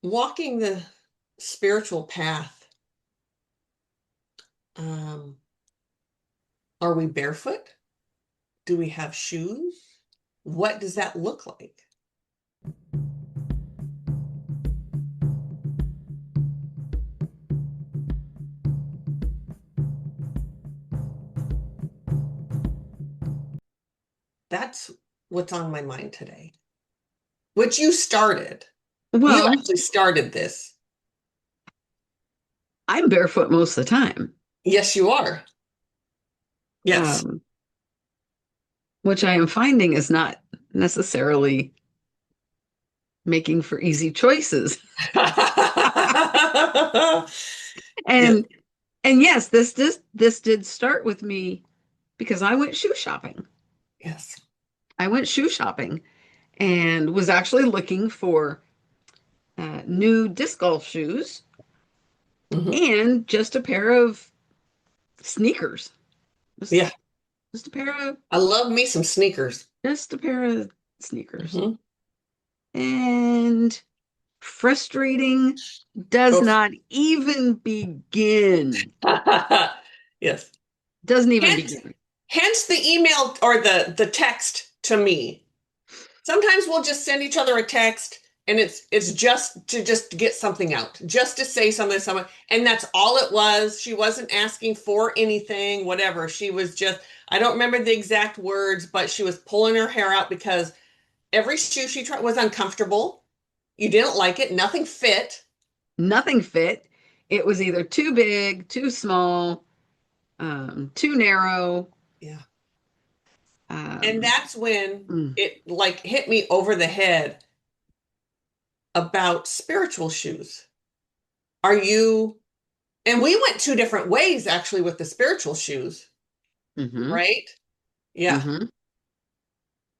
walking the spiritual path, um, are we barefoot? Do we have shoes? What does that look like? That's what's on my mind today. Which you started. You Well, actually started this. I'm barefoot most of the time, Yes, you are. Yes. um, which I am finding is not necessarily making for easy choices. Yes. And and yes, this did start with me because I went shoe shopping. Yes. I went shoe shopping and was actually looking for new disc golf shoes Hmm. and just a pair of sneakers. Just, Yeah. just a pair of I love me some sneakers. just a pair of sneakers. Hmm. And frustrating does Oof. not even begin. Yes. Doesn't even Hence, begin. hence the email or the text to me. Sometimes we'll just send each other a text and it's just to get something out, just to say something to someone. And that's all it was. She wasn't asking for anything, whatever. She was just, I don't remember the exact words, but she was pulling her hair out because every shoe she tried was uncomfortable. You didn't like it, nothing fit. Nothing fit. It was either too big, too small, too narrow. Yeah. And Um, that's when mm. it like hit me over the head about spiritual shoes. Are you, and we went two different ways actually with the spiritual shoes, Hmm. right? Yeah. Hmm.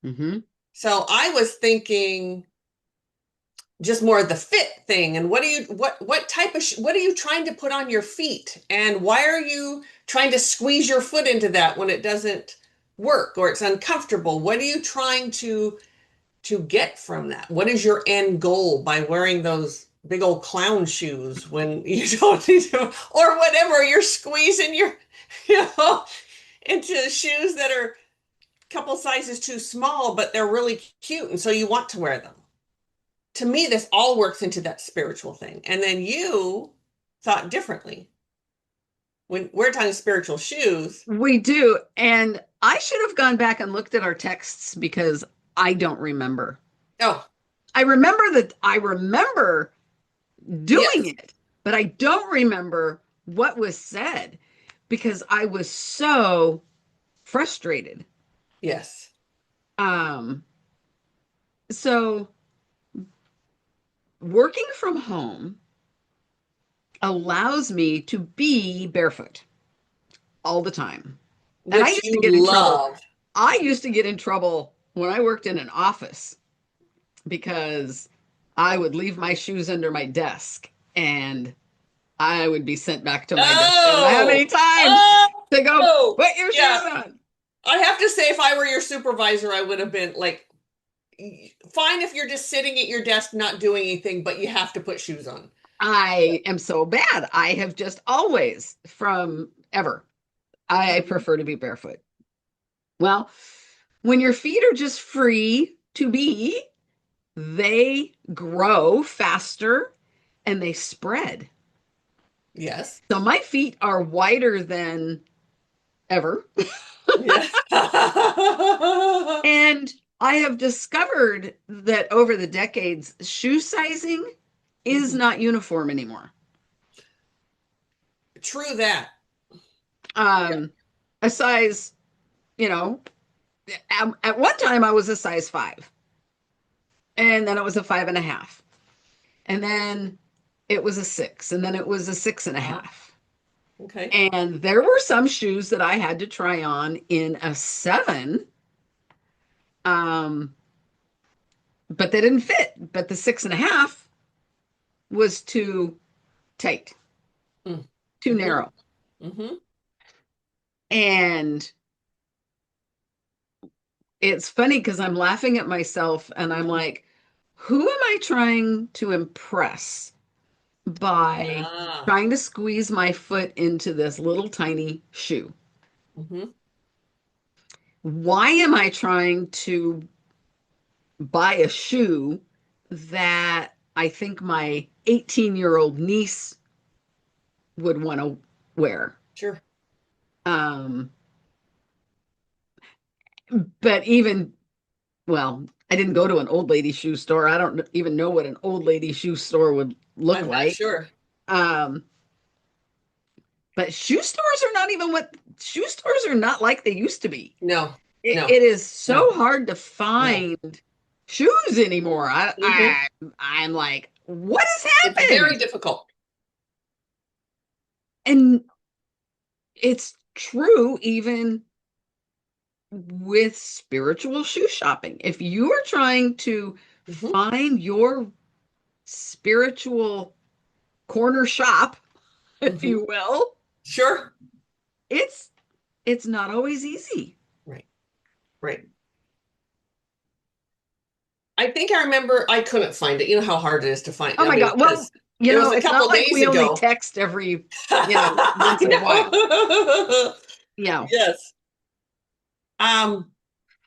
Hmm. So I was thinking just more of the fit thing. And what type of what are you trying to put on your feet? And why are you trying to squeeze your foot into that when it doesn't work or it's uncomfortable? What are you trying to get from that? What is your end goal by wearing those big old clown shoes when you don't need to, or whatever, you're squeezing your, you know, into shoes that are a couple sizes too small, but they're really cute. And so you want to wear them. To me, this all works into that spiritual thing. And then you thought differently. When we're talking spiritual shoes, We do. And I should have gone back and looked at our texts because I don't remember. oh, I remember doing yes, it, but I don't remember what was said because I was so frustrated. yes. Um, so working from home allows me to be barefoot all the time. And I Which used to you get in trouble. love. I used to get in trouble when I worked in an office because I would leave my shoes under my desk and I would be sent back to my desk. I don't know how many Oh, times oh, to go oh, put your shoes yeah. on. I have to say, if I were your supervisor, I would have been like, fine if you're just sitting at your desk not doing anything, but you have to put shoes on. I am so bad. I have just always, from ever, I Mhm. prefer to be barefoot. Well, when your feet are just free to be, they grow faster and they spread. Yes. So my feet are wider than ever. Yes. And I have discovered that over the decades, shoe sizing is Mhm. not uniform anymore. True that. Yeah. Um, a size, you know, at one time I was a size five, and then it was a five and a half, and then it was a six, and then it was a six and a Uh-huh. half. Okay. And there were some shoes that I had to try on in a seven, um, but they didn't fit. But the six and a half was too tight, Mm. too Hmm. narrow. Hmm. And it's funny because I'm laughing at myself and I'm like, who am I trying to impress by Ah. trying to squeeze my foot into this little tiny shoe? Hmm. Why am I trying to buy a shoe that I think my 18-year-old niece would want to wear? Sure. Um, but even, well, I didn't go to an old lady shoe store. I don't even know what an old lady shoe store would look I'm not like. sure. Um, but shoe stores are not like they used to be. No, It, no, it is so no, hard to no. find shoes anymore. Hmm. I'm like, what has It's happened? very difficult. And it's true even with spiritual shoe shopping. If you are trying to Hmm. find your spiritual corner shop, if Hmm. you will, Sure. it's it's not always easy. Right, right. I think I remember I couldn't find it. You know how hard it is to find. Oh I my mean, God. Well, because it was a it's couple not like days we only ago. text every, I once in a while. know. Yeah. Yes. Um,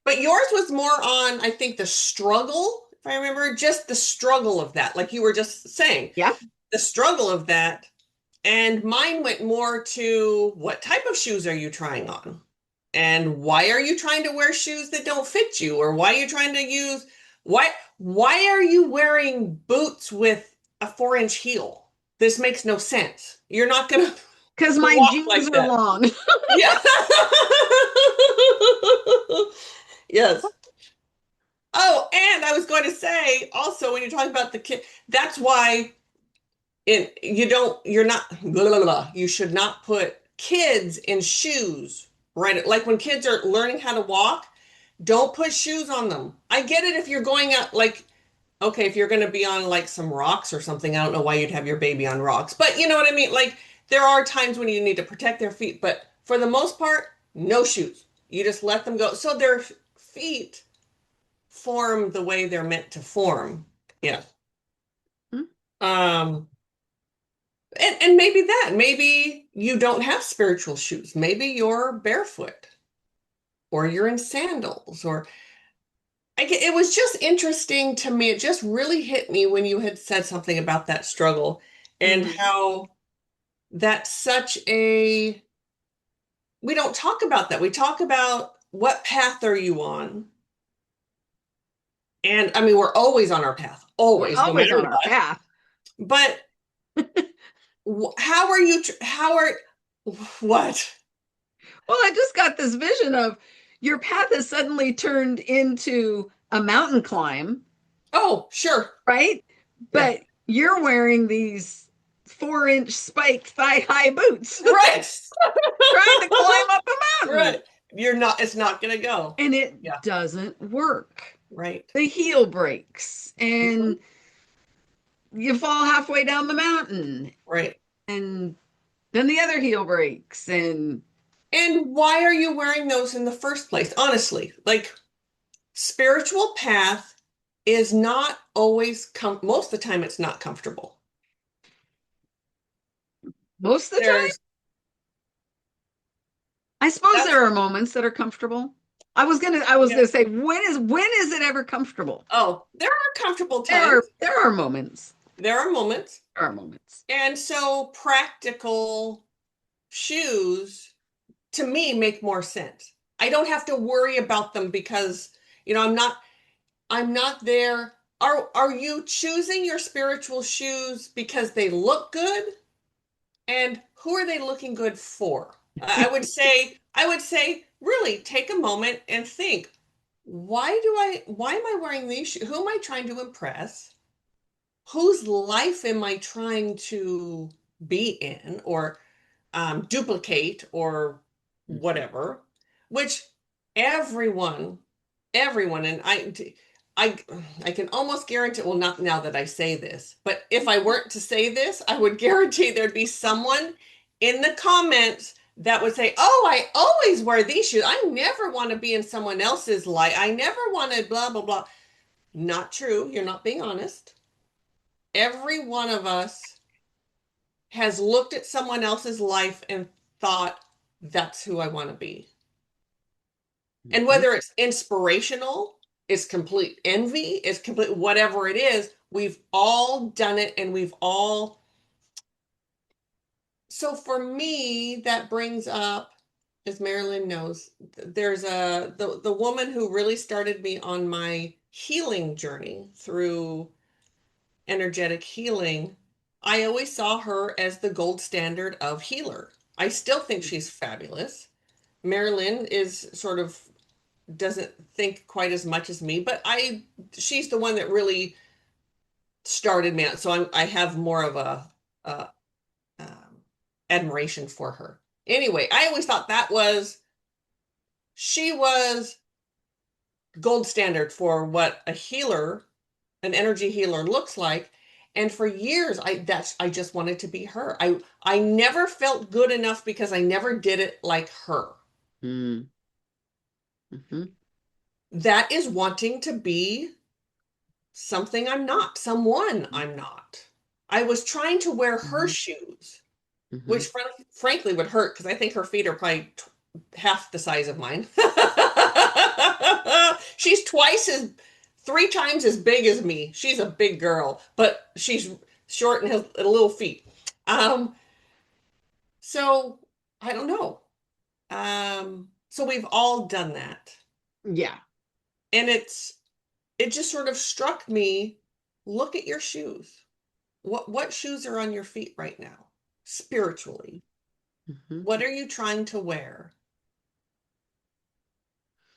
but yours was more on, I think, the struggle, if I remember, just the struggle of that, like you were just saying, Yeah. the struggle of that. And mine went more to what type of shoes are you trying on? And why are you trying to wear shoes that don't fit you? Or why are you trying to use why are you wearing boots with a 4-inch heel? This makes no sense. You're not gonna Because my walk jeans like are that. long. Yeah. Yes. Oh, and I was going to say also when you're talking about the kid, that's why you're not blah, blah, blah, you should not put kids in shoes, right? Like when kids are learning how to walk, don't put shoes on them. I get it if you're going out like okay, if you're going to be on like some rocks or something, I don't know why you'd have your baby on rocks. But you know what I mean? Like there are times when you need to protect their feet, but for the most part, no shoes. You just let them go. So their feet form the way they're meant to form. Yeah. Um, and maybe you don't have spiritual shoes. Maybe you're barefoot or you're in sandals or it was just interesting to me. It just really hit me when you had said something about that struggle and Mhm. how that's such a, we don't talk about that. We talk about what path are you on? And I mean, we're always on our path, We're always, no always matter on our what. path. But how are you, how are, what? Well, I just got this vision of your path has suddenly turned into a mountain climb, Oh, sure. right? Yeah. But you're wearing these 4-inch spiked thigh-high boots Right. trying to climb up a mountain. Right. You're not, it's not going to go. And it Yeah. doesn't work. Right. The heel breaks Mhm. and you fall halfway down the mountain. Right. And then the other heel breaks. And And why are you wearing those in the first place? Honestly, like spiritual path is not always most of the time it's not comfortable. most of the time, There's I suppose that's there are moments that are comfortable. I was yeah. gonna say, when is it ever comfortable? Oh, there are comfortable There are times. there are moments. There are moments. There are moments. And so practical shoes to me make more sense. I don't have to worry about them because, I'm not there. Are you choosing your spiritual shoes because they look good? And who are they looking good for? I would say, really take a moment and think, why am I wearing these shoes? Who am I trying to impress? Whose life am I trying to be in or duplicate or whatever? Which everyone, everyone, and I, I can almost guarantee, well, not now that I say this, but if I weren't to say this, I would guarantee there'd be someone in the comments that would say, "Oh, I always wear these shoes. I never want to be in someone else's life. I never want to blah, blah, blah." Not true. You're not being honest. Every one of us has looked at someone else's life and thought, that's who I want to be. And Mhm. whether it's inspirational, it's complete envy, it's complete whatever it is, we've all done it and we've all. So for me, that brings up, as Mari-Lyn knows, there's the woman who really started me on my healing journey through energetic healing. I always saw her as the gold standard of healer. I still think she's fabulous. Mari-Lyn is sort of doesn't think quite as much as me, but she's the one that really started me out. So I have more of a um, admiration for her. Anyway, I always thought she was gold standard for what a healer, an energy healer looks like. And for years, I just wanted to be her. I never felt good enough because I never did it like her. Mm. Mhm. That is wanting to be something I'm not, someone I'm not. I was trying to wear her Mhm. shoes, which Mhm. frankly would hurt because I think her feet are probably half the size of mine. She's three times as big as me. She's a big girl, but she's short and has little feet. Um, so I don't know. So we've all done that. Yeah. And it just sort of struck me, look at your shoes. What shoes are on your feet right now? Spiritually. Mhm. What are you trying to wear?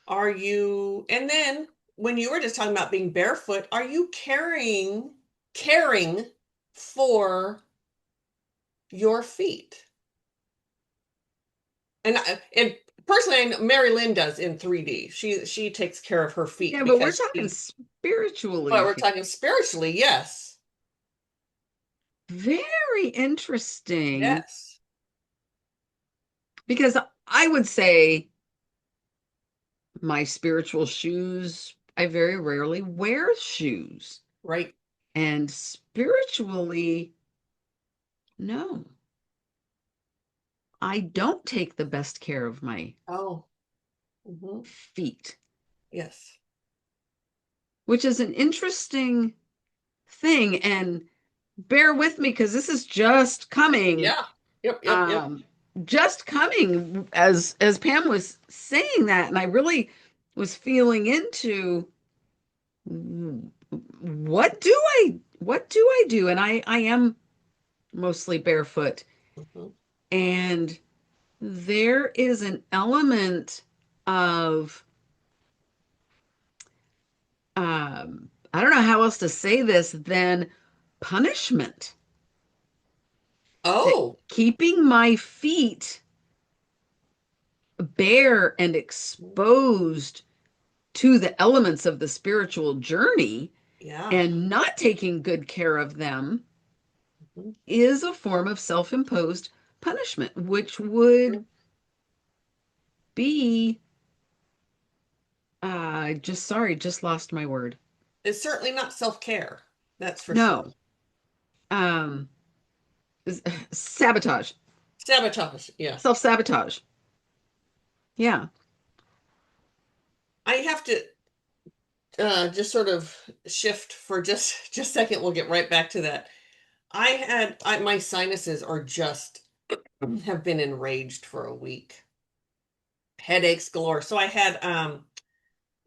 Are you, and then when you were just talking about being barefoot, are you caring for your feet? And personally, I know Mari-Lyn does in 3D. She takes care of her feet Yeah, but we're because talking but spiritually we're here. talking spiritually, yes. Very interesting Yes. because I would say my spiritual shoes, I very rarely wear shoes. Right. And spiritually, no, I don't take the best care of my Oh. Hmm. feet, Yes. which is an interesting thing. And bear with me because this is just coming, Yeah. Yep, yep, yep. um, just coming as Pam was saying that, and I really was feeling into what do I do? And I am mostly barefoot, Mhm. and there is an element of I don't know how else to say this than punishment, that Oh, keeping my feet bare and exposed to the elements of the spiritual journey yeah. and not taking good care of them Mhm. is a form of self-imposed punishment, which would be just sorry, just lost my word. It's certainly not self-care. That's for sure. No. Um Sabotage. Sabotage. Yeah. Self-sabotage. Yeah. I have to just sort of shift for just a second. We'll get right back to that. My sinuses are just have been enraged for a week. Headaches galore. So I had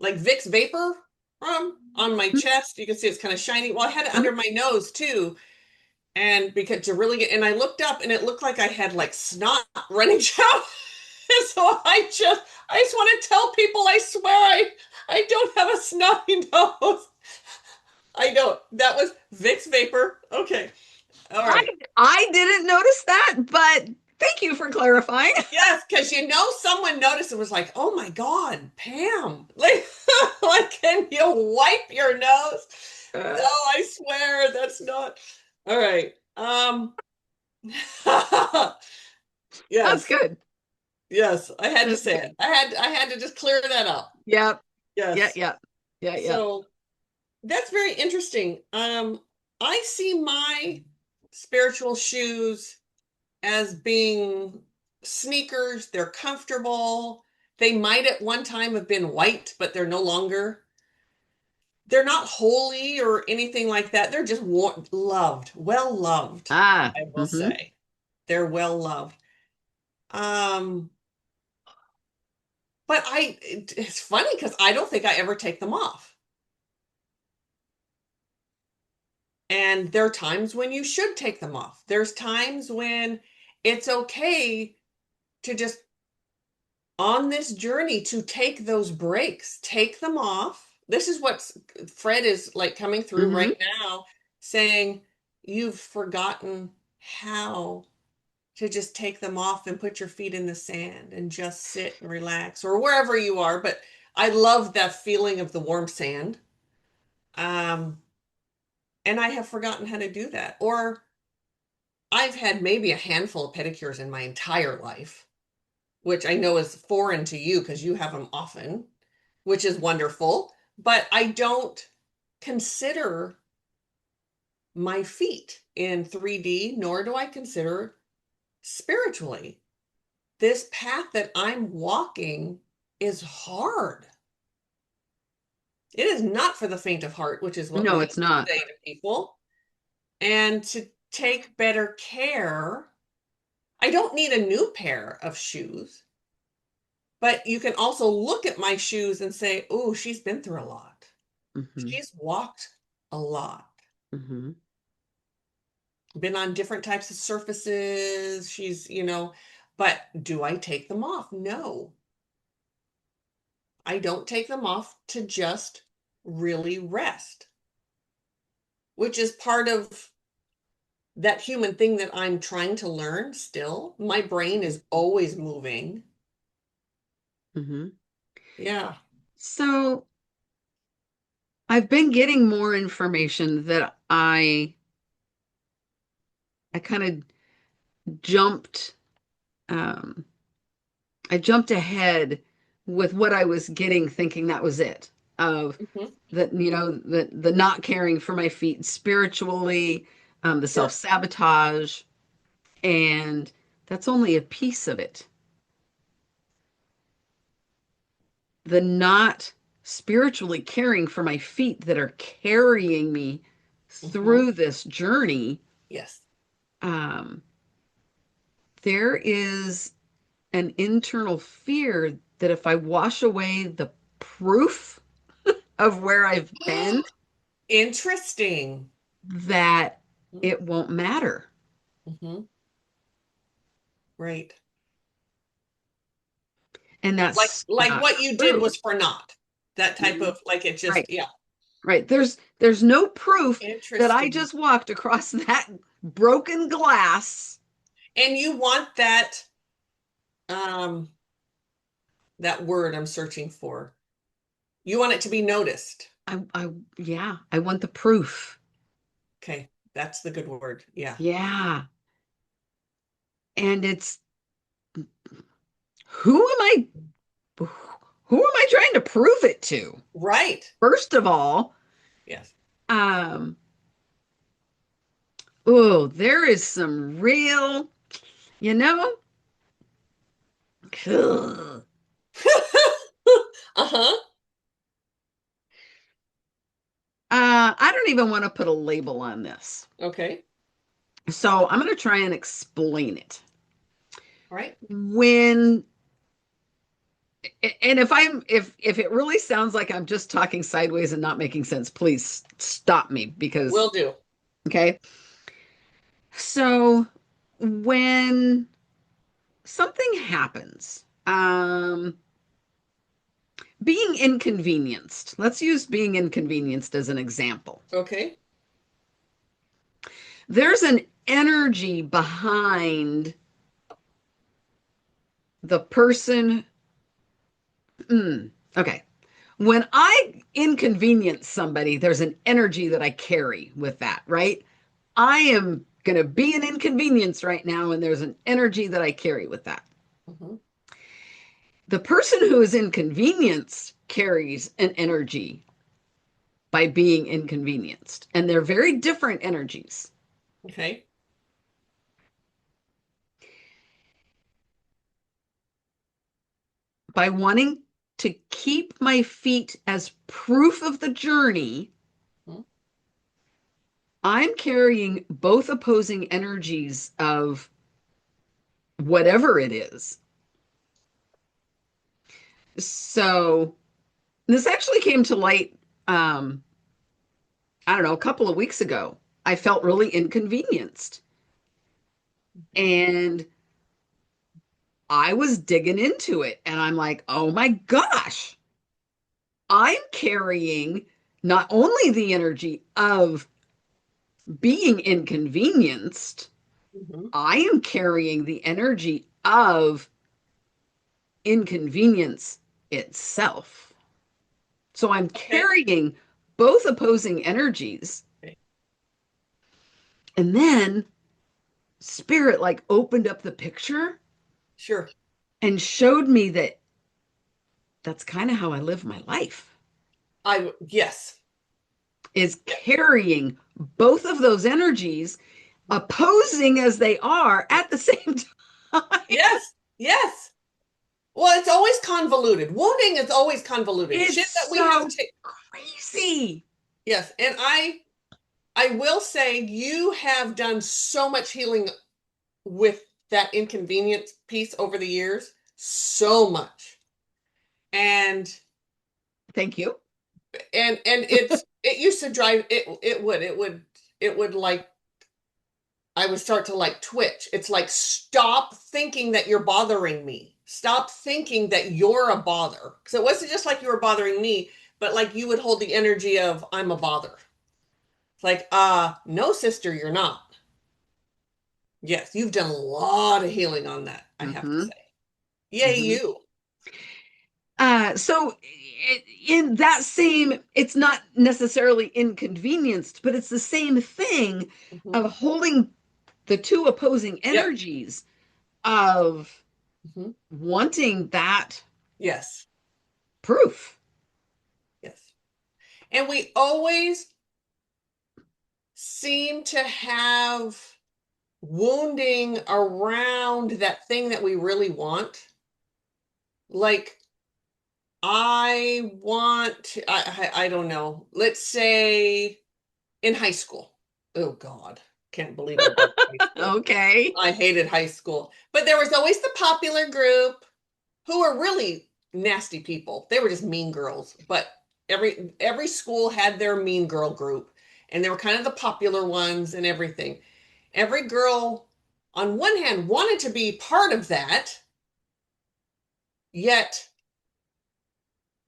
like Vicks vapor on my chest. You can see it's kind of shiny. Well, I had it Mhm. under my nose too. And because to really get, and I looked up and it looked like I had like snot running down. So I just want to tell people, I swear I don't have a snotty nose. I don't. That was Vicks vapor. Okay. All I right. I didn't notice that, but thank you for clarifying. Yes, because someone noticed and was like, "Oh my God, Pam! Like, like, can you wipe your nose?" No, I swear that's not. All right. That's Yes, good. yes, I had to That's say good. it. I had to just clear that up. Yep. Yeah, Yes. yeah. Yeah, yeah. So That's very interesting. I see my spiritual shoes as being sneakers. They're comfortable. They might at one time have been white, but they're no longer. They're not holy or anything like that. They're just loved, well loved, Ah, I will mm-hmm, say. They're well loved. Um, but it's funny because I don't think I ever take them off. And there are times when you should take them off. There's times when it's okay to just on this journey to take those breaks, take them off. This is what Fred is like coming through mm-hmm. right now, saying, you've forgotten how to just take them off and put your feet in the sand and just sit and relax or wherever you are. But I love that feeling of the warm sand. Um, and I have forgotten how to do that. Or I've had maybe a handful of pedicures in my entire life, which I know is foreign to you because you have them often, which is wonderful. But I don't consider my feet in 3D, nor do I consider spiritually. This path that I'm walking is hard. It is not for the faint of heart, which is what we No, used it's to not. say to people. And to take better care, I don't need a new pair of shoes. But you can also look at my shoes and say, oh, she's been through a lot. Mm-hmm, She's walked a lot, mm-hmm, been on different types of surfaces. But do I take them off? No, I don't take them off to just really rest, which is part of that human thing that I'm trying to learn still. My brain is always moving. mm-hmm. Yeah. So I've been getting more information that I kind of jumped um I jumped ahead with what I was getting, thinking that was it. Of Mhm. that, the not caring for my feet spiritually, the Sure. self-sabotage, and that's only a piece of it. The not spiritually caring for my feet that are carrying me Mhm. through this journey. Yes. Um, there is an internal fear that if I wash away the proof of where I've been, Interesting. that it won't matter. Mhm. Right. And Like that's like not what you did true. was for naught. That type Mhm. of like it just, Right, yeah. right. There's no proof that I Interesting. just walked across that broken glass. And you want um that word I'm searching for. You want it to be noticed. Yeah, I want the proof. Okay, that's the good word. Yeah. Yeah. And it's who am I who am I trying to prove it to? Right. First of all, Yes. um, oh, there is some real, you know, ugh. Uh-huh. I don't even want to put a label on this. Okay. So I'm going to try and explain it. All right. When and if it really sounds like I'm just talking sideways and not making sense, please stop me because Will do. okay. So when something happens, being inconvenienced, let's use being inconvenienced as an example. Okay. There's an energy behind the person. Okay. When I inconvenience somebody, there's an energy that I carry with that, right? I am going to be an inconvenience right now, and there's an energy that I carry with that. Mhm. The person who is inconvenienced carries an energy by being inconvenienced. And they're very different energies. Okay. By wanting to keep my feet as proof of the journey, Mhm. I'm carrying both opposing energies of whatever it is. So this actually came to light, um, I don't know, a couple of weeks ago. I felt really inconvenienced. And I was digging into it. And I'm like, oh my gosh, I'm carrying not only the energy of being inconvenienced, Mhm. I am carrying the energy of inconvenience itself. So I'm Okay. carrying both opposing energies. Okay. And then spirit like opened up the picture Sure. and showed me that that's kind of how I live my life, Yes. is Yeah. carrying both of those energies, opposing as they are at the same time. Yes. Yes. Well, it's always convoluted. Wounding is always convoluted. It's Shit that we have so to. crazy. Yes, and I will say you have done so much healing with that inconvenience piece over the years, so much. And Thank you. it used to drive it would like I would start to like twitch. It's like stop thinking that you're bothering me. Stop thinking that you're a bother. Because it wasn't just like you were bothering me, but like you would hold the energy of I'm a bother. It's like, no, sister, you're not. Yes, you've done a lot of healing on that, I have to Mm-hmm. say. Yay, Mm-hmm. you. So in that same, it's not necessarily inconvenienced, but it's the same thing Mhm. of holding the two opposing Yep. energies of Mhm. wanting that Yes. proof. Yes. And we always seem to have wounding around that thing that we really want. Like, I want to, I don't know. Let's say in high school. Oh God, can't believe I brought up high school. Okay. I hated high school. But there was always the popular group who were really nasty people. They were just mean girls. But every school had their mean girl group, and they were kind of the popular ones and everything. Every girl, on one hand, wanted to be part of that, yet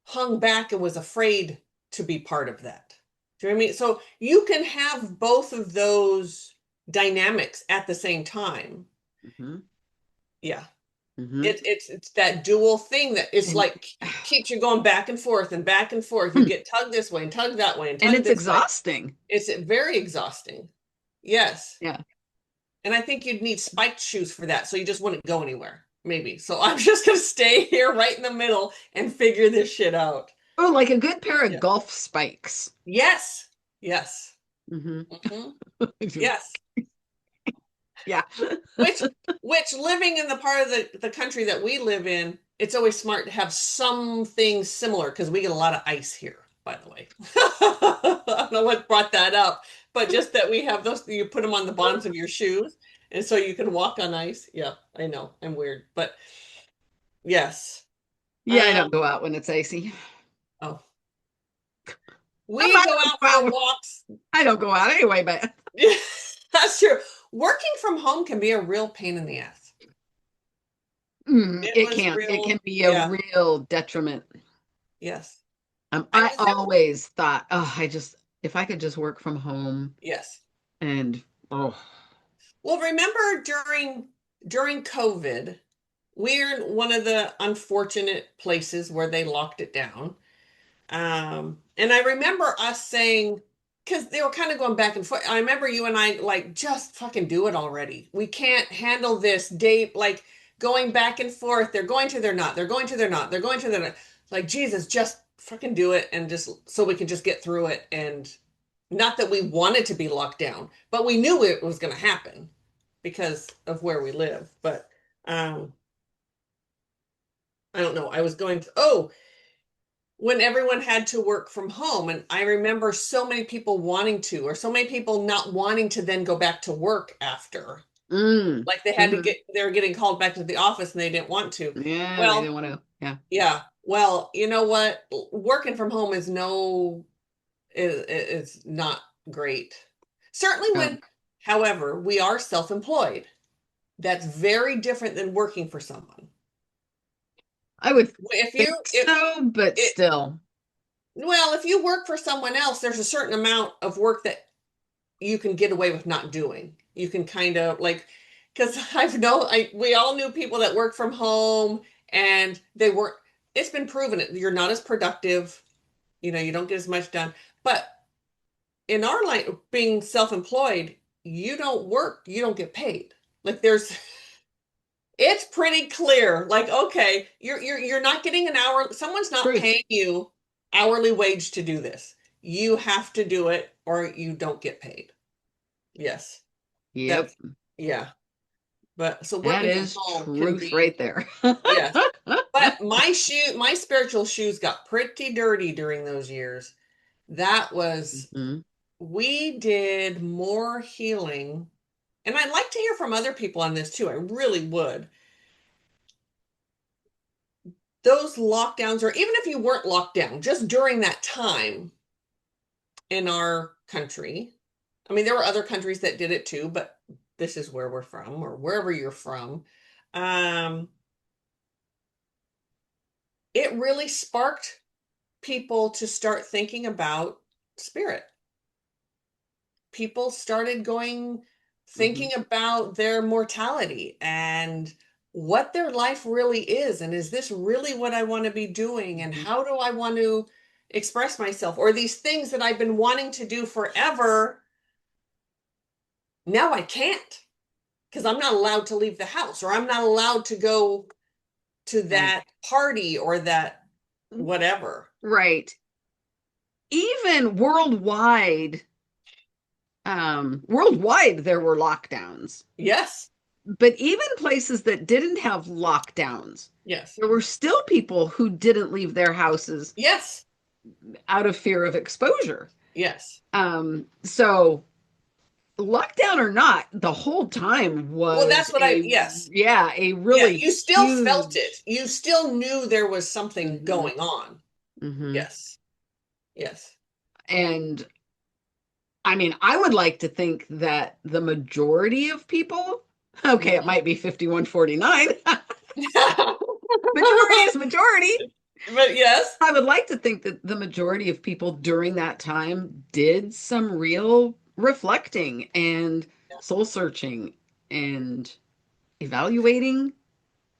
hung back and was afraid to be part of that. Do you know what I mean? So you can have both of those dynamics at the same time. Mm-hmm. Yeah. Mm-hmm. It's that dual thing that is And like keeps you going back and forth and back and forth. You get tugged this way and tugged that way and and tugged it's this way. exhausting. It's very exhausting. Yes. Yeah. And I think you'd need spiked shoes for that. So you just wouldn't go anywhere. Maybe. So I'm just gonna stay here right in the middle and figure this shit out. Oh, like a good pair of Yeah. golf spikes. Yes. Yes. Mm-hmm. Hmm. Yes. Yeah. Which which living in the part of the country that we live in, it's always smart to have something similar because we get a lot of ice here, by the way. I don't know what brought that up, but just that we have those, you put them on the bottoms of your shoes, and so you can walk on ice. Yeah, I know, I'm weird, but yes. Yeah, I Um, don't go out when it's icy. oh, I we go don't out go for out. walks. I don't go out anyway, but That's true. Working from home can be a real pain in the ass. It it was can. It real, can be a yeah, real detriment. yes. I I was never, always thought, oh, if I could just work from home yes. and oh, Well, remember during COVID, we're in one of the unfortunate places where they locked it down. And I remember us saying, because they were kind of going back and forth. I remember you and I like just fucking do it already. We can't handle this date, like going back and forth. They're going to, they're not. They're going to, they're not. They're going to, they're not. Like Jesus, just fucking do it and just so we can just get through it. And not that we wanted to be locked down, but we knew it was going to happen because of where we live. But um, I don't know. I was going to, oh, when everyone had to work from home. And I remember so many people wanting to, or so many people not wanting to then go back to work after. Mm. Like they had to Hmm. get, they were getting called back to the office and they didn't want to. Yeah, they didn't Well, want to. Yeah. yeah. Well, you know what? Working from home is no, is not great. Certainly Oh, when, however, we are self-employed. That's very different than working for someone. I would If think you, if so, but it, still. well, if you work for someone else, there's a certain amount of work that you can get away with not doing. You can kind of like, because we all knew people that work from home and they weren't, it's been proven that you're not as productive, you don't get as much done. But in our line, being self-employed, you don't work, you don't get paid. Like it's pretty clear. Like, okay, you're not getting an hour, someone's not Truth. paying you hourly wage to do this. You have to do it or you don't get paid. Yes. Yep. That's yeah. But so That working from is home can truth right be, there. yes. But my spiritual shoes got pretty dirty during those years. That was, Mhm. we did more healing. And I'd like to hear from other people on this too. I really would. Those lockdowns, or even if you weren't locked down, just during that time in our country. I mean, there were other countries that did it too, but this is where we're from, or wherever you're from. Um, it really sparked people to start thinking about spirit. People started Mhm. thinking about their mortality and what their life really is. And is this really what I want to be doing? And Mhm. how do I want to express myself? Or these things that I've been wanting to do forever, now I can't because I'm not allowed to leave the house or I'm not allowed to go to Right. that party or that whatever. Right. Even worldwide there were lockdowns. Yes. But even places that didn't have lockdowns, Yes. there were still people who didn't leave their houses Yes. out of fear of exposure. Yes. So lockdown or not, the whole time Well, was that's what I, yes. a Yeah, really you still felt it. huge. You still knew there was something Mhm, going on. mhm. Yes. Yes. And I mean, I would like to think that the majority of people, okay, it Mhm. might be 51-49, majority is majority. But yes, I would like to think that the majority of people during that time did some real reflecting and soul searching and evaluating.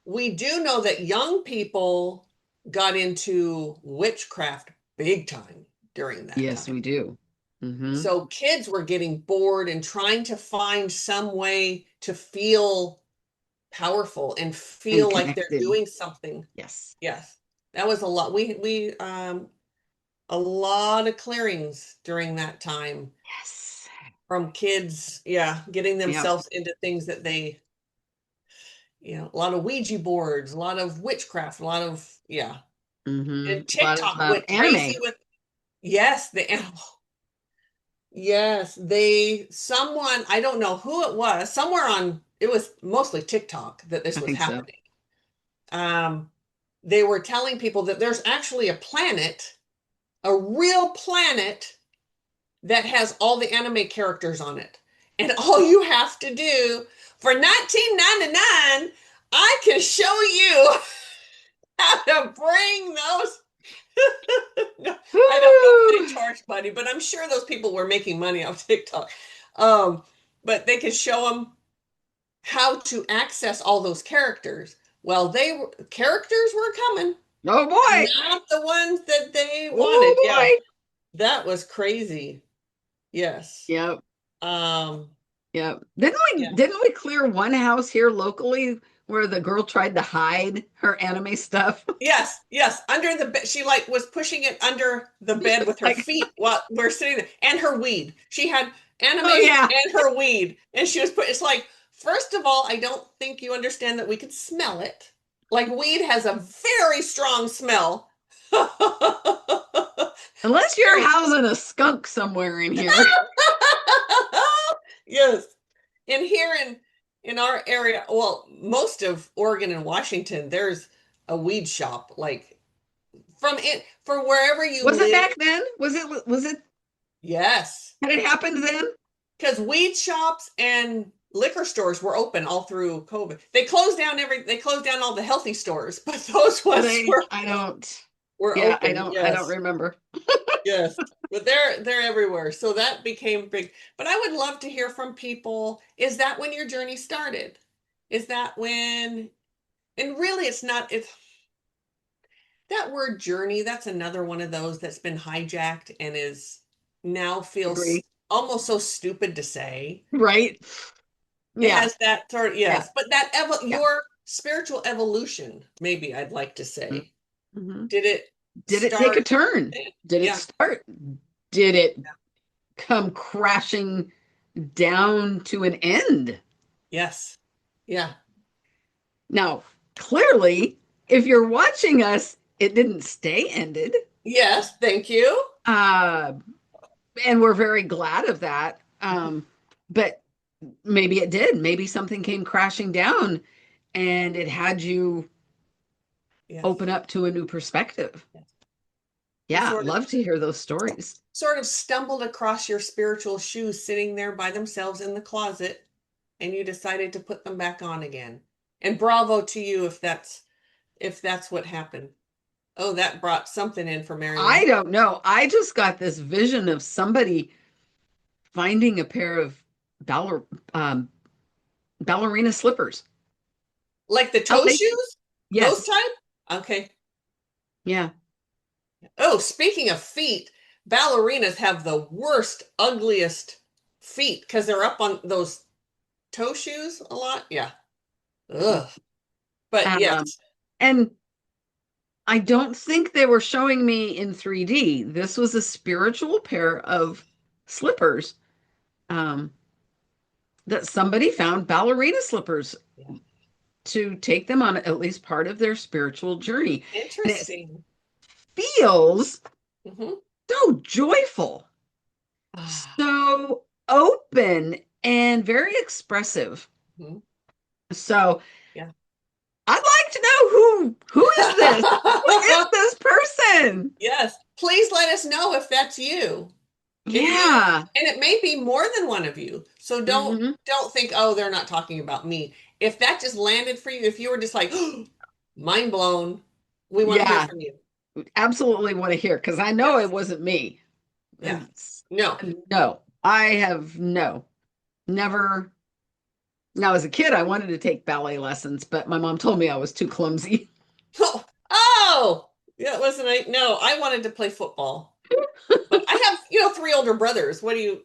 we do know that young people got into witchcraft big time during that Yes, time. we do. Hmm. So kids were getting bored and trying to find some way to feel powerful and And feel like they're connected. doing something. Yes. Yes. That was a lot. We a lot of clearings during that time Yes. from kids, yeah, getting Yep. themselves into things that a lot of Ouija boards, a lot of witchcraft, a lot of, yeah. Hmm. And A lot of TikTok went crazy anime. with, yes, the animal. Yes, someone, I don't know who it was, somewhere on, it was mostly TikTok that this I was think so. happening. Um, they were telling people that there's actually a planet, a real planet that has all the anime characters on it. And all you have to do for 19.99, I can show you how to bring those. No, I don't know if they Woo! charge money, but I'm sure those people were making money off TikTok. Um, but they could show them how to access all those characters. Well, characters were coming, Oh boy. not the ones that they Oh wanted. Yeah, boy. that was crazy. Yes. Yep. Um, Yep. yeah. Didn't we clear one house here locally where the girl tried to hide her anime stuff? Yes, yes. Under the bed, she like was pushing it under the bed with her Like, feet while we're sitting there, and her weed. She had anime oh yeah. and her weed, and she was put. It's like, first of all, I don't think you understand that we could smell it. Like weed has a very strong smell. Unless you're housing a skunk somewhere in here. Yes. And here in our area, well, most of Oregon and Washington, there's a weed shop. Like from it for wherever you Was it live. back then? Was it Yes. had it happened then? Because weed shops and liquor stores were open all through COVID. They closed down all the healthy stores, but those ones They were I don't were yeah, open. I don't Yes. remember. Yes. But they're everywhere. So that became big. But I would love to hear from people. Is that when your journey started? Is that when, and really it's not, it's that word journey, that's another one of those that's been hijacked and is now Agree. feels almost so stupid to say. Right? It Yeah. has that sort of, Yeah. yes, but Yeah. your spiritual evolution, maybe I'd like to say, Mm-hmm. did it Did it take start a turn? then? Did it Yeah. start? Did it come crashing down to an end? Yes. Yeah. Now, clearly, if you're watching us, it didn't stay ended. Yes. Thank you. Uh, and we're very glad of that. But maybe it did. Maybe something came crashing down and it had you Yes. open up to a new perspective. Yes. You Yeah, love to hear those stories. sort of stumbled across your spiritual shoes sitting there by themselves in the closet and you decided to put them back on again. And bravo to you if that's what happened. Oh, that brought something in for Mari-Lyn. I don't know. I just got this vision of somebody finding a pair of baller, um, ballerina slippers. Like the How toe they? shoes? Those Yes. type? Okay. Yeah. Oh, speaking of feet, ballerinas have the worst, ugliest feet because they're up on those toe shoes a lot. Yeah. Ugh. But Um, yes. and I don't think they were showing me in 3D. This was a spiritual pair of slippers um, that somebody found ballerina slippers Yeah. to take them on at least part of their spiritual journey. And it Interesting. feels Hmm. so joyful, Ah, so open, and very expressive. mhm. So Yeah. I'd like to know who is this? Who is this person? Yes. Please let us know if that's you. If you, Yeah. and it may be more than one of you. So don't Hmm. don't think, oh, they're not talking about me. If that just landed for you, if you were just like, mind blown, we want to hear Yeah. from you. Absolutely want to hear because I know it Yes. wasn't me. Yeah. It's, No. no, I have no, never. Now, as a kid, I wanted to take ballet lessons, but my mom told me I was too clumsy. Oh, oh, yeah, it wasn't I. No, I wanted to play football, but I have, three older brothers. What do you?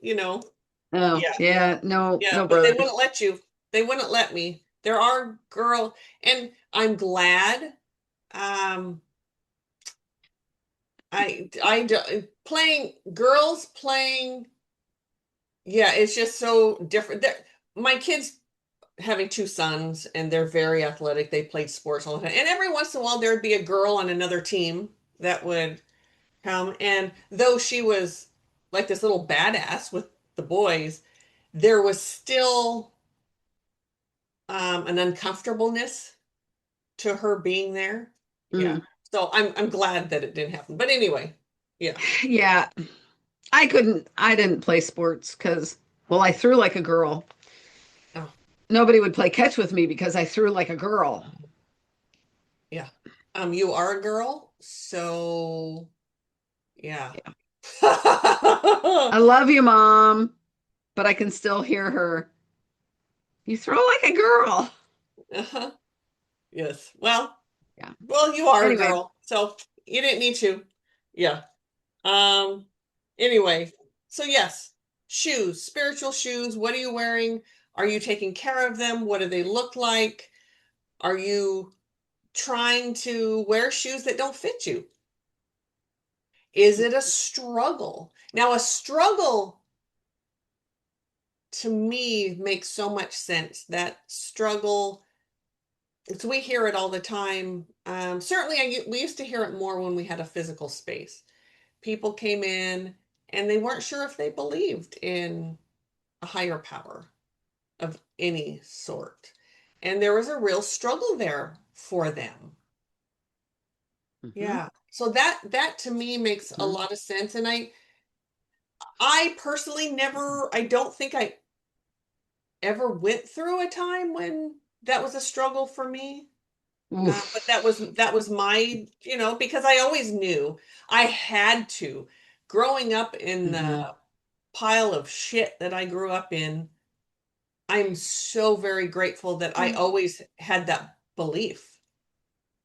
Oh, Yeah, yeah, no, yeah, no but they brothers. wouldn't let you. They wouldn't let me. There are and I'm glad. Um, playing girls playing. Yeah, it's just so different. My kids having two sons, and they're very athletic. They played sports all the time, and every once in a while there'd be a girl on another team that would come. And though she was like this little badass with the boys, there was still an uncomfortableness to her being there. Yeah. Mm. So I'm glad that it didn't happen. But anyway, yeah. Yeah, I didn't play sports because, well, I threw like a girl. Oh, Nobody would play catch with me because I threw like a girl. yeah. You are a girl, so yeah. Yeah. I love you, Mom, but I can still hear her. You throw like a girl. Uh-huh. Yes. Well, Yeah. you are a Anyway, girl, so you didn't need to. Yeah. Um, anyway, so yes, shoes, spiritual shoes. What are you wearing? Are you taking care of them? What do they look like? Are you trying to wear shoes that don't fit you? Is it a struggle? Now, a struggle to me makes so much sense. That struggle, so we hear it all the time. Certainly, we used to hear it more when we had a physical space. People came in and they weren't sure if they believed in a higher power of any sort. And there was a real struggle there for them. Mm-hmm. Yeah. So that to me makes a Mm-hmm. lot of sense. And I personally never, I don't think I ever went through a time when that was a struggle for me. But Oof. that was my, because I always knew I had to. Growing up in Mm-hmm. the pile of shit that I grew up in, I'm so very grateful that I always had that belief.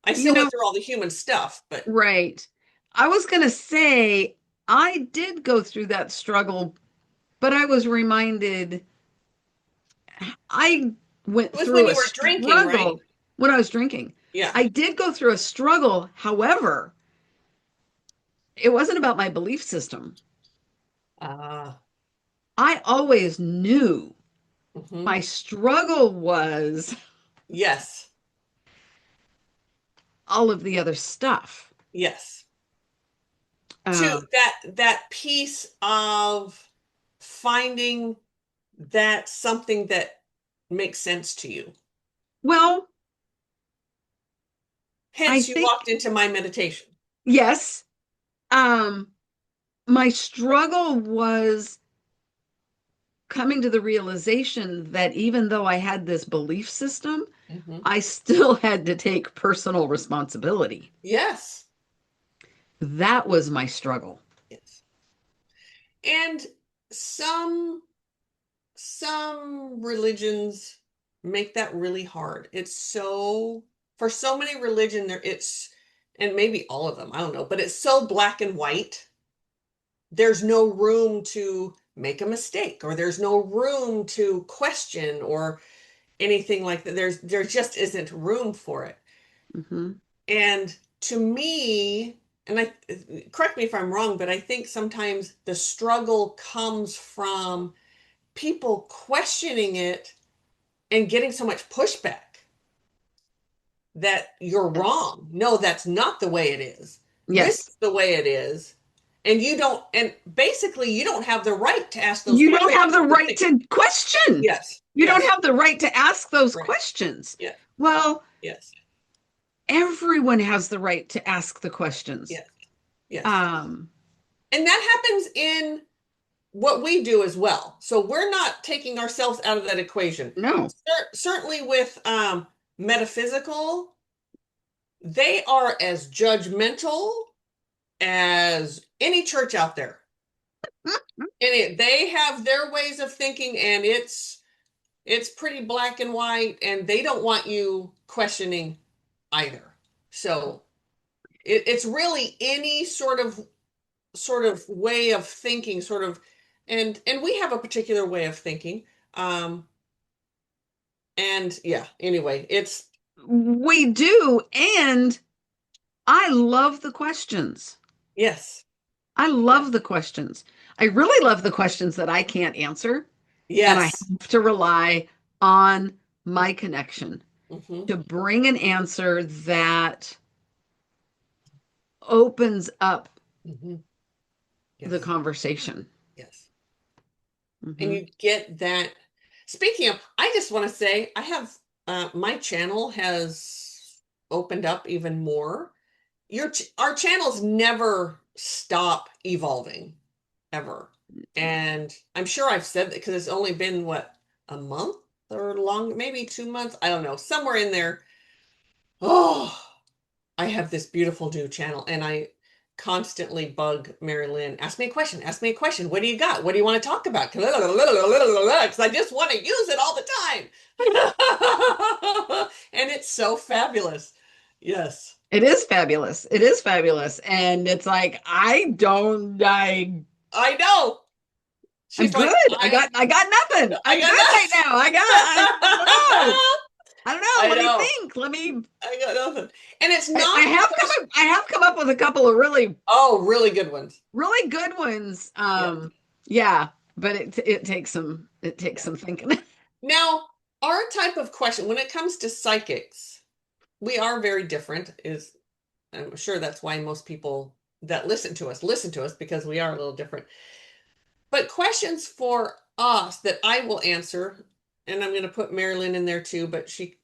I You still know, went through all the human stuff, but right. I was going to say, I did go through that struggle, but I was reminded I went it was when through a you were drinking, right? struggle when I was drinking. Yeah. I did go through a struggle. However, it wasn't about my belief system. Ah, I always knew hmm. my struggle was Yes. all of the other stuff. Yes. To Um, that piece of finding that something that makes sense to you. well, I Hence, you think, walked into my meditation. yes, um, my struggle was coming to the realization that even though I had this belief system, Hmm. I still had to take personal responsibility. Yes. That was my struggle. Yes. And some some religions make that really hard. It's so for so many religion there it's and maybe all of them, I don't know, but it's so black and white. There's no room to make a mistake or there's no room to question or anything like that. There just isn't room for it. Hmm. And to me, and I correct me if I'm wrong, but I think sometimes the struggle comes from people questioning it and getting so much pushback that you're Yes. wrong. No, that's not the way it is. This Yes. is the way it is. And you don't, and basically, you don't have the right to ask those You don't questions. have the right to question. Yes, You don't yes, have the right to ask those right. questions. Yeah, Well, yes, everyone has the right to ask the questions. yes, yes. Um, And that happens in what we do as well. So we're not taking ourselves out of that equation. no. Certainly with metaphysical, they are as judgmental as any church out there. And they have their ways of thinking, and it's pretty black and white, and they don't want you questioning either. So it's really any sort of way of thinking, sort of, and we have a particular way of thinking. Um, and yeah, anyway, it's We do. And I love the questions. yes, I yes, love the questions. I really love the questions that I can't answer. And I yes. have to rely on my connection Hmm. to bring an answer that opens up Hmm. the Yes, conversation. yes. And Hmm. you get that. Speaking of, I just want to say I have my channel has opened up even more. Our channels never stop evolving ever. And I'm sure I've said that because it's only been what, a month or long, maybe 2 months. I don't know, somewhere in there. Oh, I have this beautiful new channel and I constantly bug Mari-Lyn, ask me a question, ask me a question. What do you got? What do you want to talk about? Because I just want to use it all the time. And it's so fabulous. Yes. It is fabulous. It is fabulous. And it's like, I know. I'm She's like, good. I got nothing. I I'm got good right now. I that. don't know. I don't know. I What do you know. think? Let me. I got nothing. And it's I not the have question. I have come up with a couple of Oh, really good ones. really good ones. Yeah. Yeah, but it takes Yeah. some thinking. Now, our type of question, when it comes to psychics, we are very different, is I'm sure that's why most people that listen to us because we are a little different. But questions for us that I will answer, and I'm going to put Mari-Lyn in there too, but she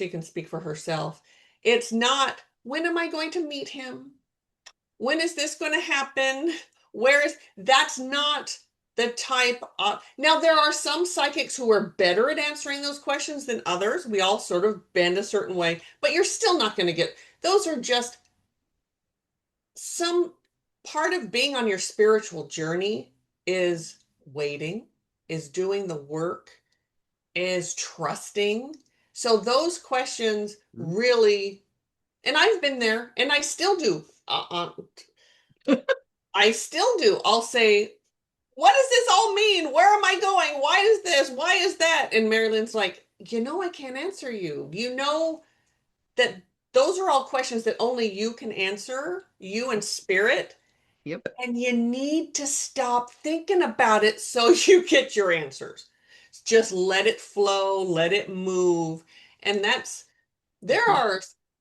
can speak for herself. It's not when am I going to meet him? When is this going to happen? Where is that's not the type of now there are some psychics who are better at answering those questions than others. We all sort of bend a certain way, but you're still not going to get those are just some part of being on your spiritual journey is waiting, is doing the work, is trusting. So those questions really, and I've been there and I still do. I still do. I'll say, what does this all mean? Where am I going? Why is this? Why is that? And Mari-Lyn's like, I can't answer you. That those are all questions that only you can answer, you and spirit. Yep. And you need to stop thinking about it so you get your answers. Just let it flow, let it move. And there are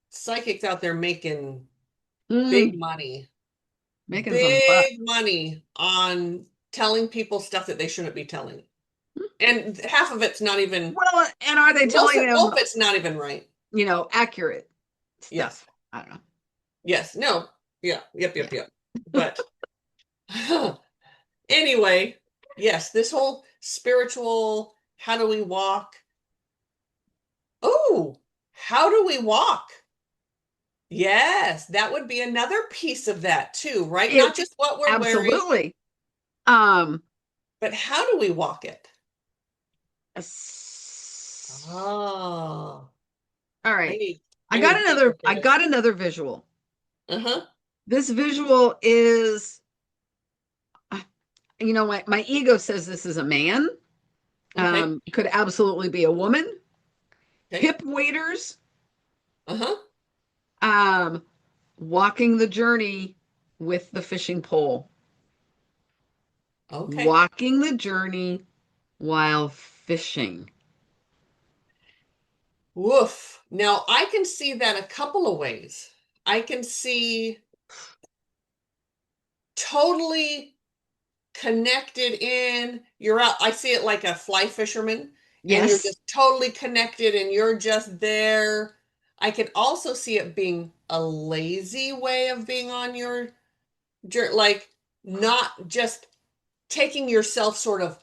psychics out there making Mm, big money, making some butt. big money on telling people stuff that they shouldn't be telling. And half of it's not even, Well, and are they telling most them, of it's not even right. accurate Yes. stuff? I don't know. Yes. No. Yeah. Yep. Yeah. Yep. Yep. But anyway, yes, this whole spiritual, how do we walk? Oh, how do we walk? Yes, that would be another piece of that too, right? It Not just what we're wearing, absolutely. Um, but how do we walk it? s- Oh, all I right. need I need paper for I this. got another visual. Uh-huh. This visual is, uh, my ego says this is a man. Okay. Could absolutely be a woman. Okay. Hip waders, Uh-huh. um, walking the journey with the fishing pole, Okay. walking the journey while fishing. Woof. Now I can see that a couple of ways. I can see totally connected in. You're out. I see it like a fly fisherman, and you're Yes. just totally connected and you're just there. I can also see it being a lazy way of being on your journey, like not just taking yourself sort of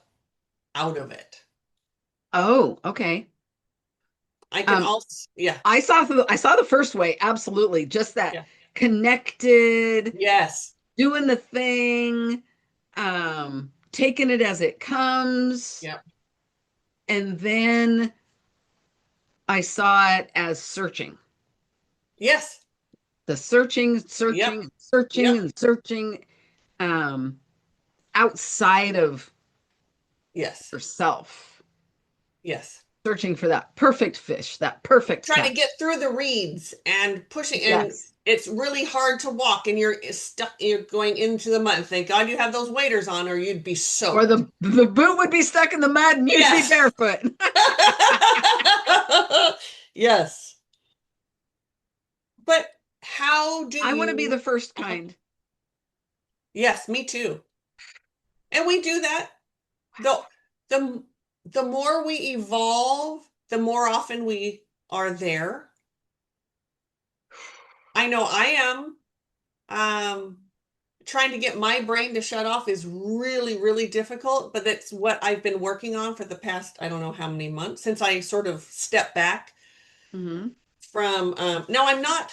out of it. Oh, okay. I can Um, also, yeah, I saw the first way, absolutely. Just that yeah, connected, yes, doing the thing, taking it as it comes. yeah, And then I saw it as searching. yes, The searching, yep, searching, searching, yep, and searching, um, outside of yes, yourself, yes. searching for that perfect fish, that perfect Trying to catch. get through the reeds and pushing, and Yes. it's really hard to walk, and you're stuck. You're going into the mud. Thank God you have those waders on, or you'd be Or soaked. the boot would be stuck in the mud and you'd be Yes. barefoot. Yes. But how do I want to be you? the first kind. Yes, me too. And we do that. The the the more we evolve, the more often we are there. I know I am. Um, Trying to get my brain to shut off is really, really difficult, but that's what I've been working on for the past, I don't know how many months since I sort of stepped back Hmm. from, no, I'm not,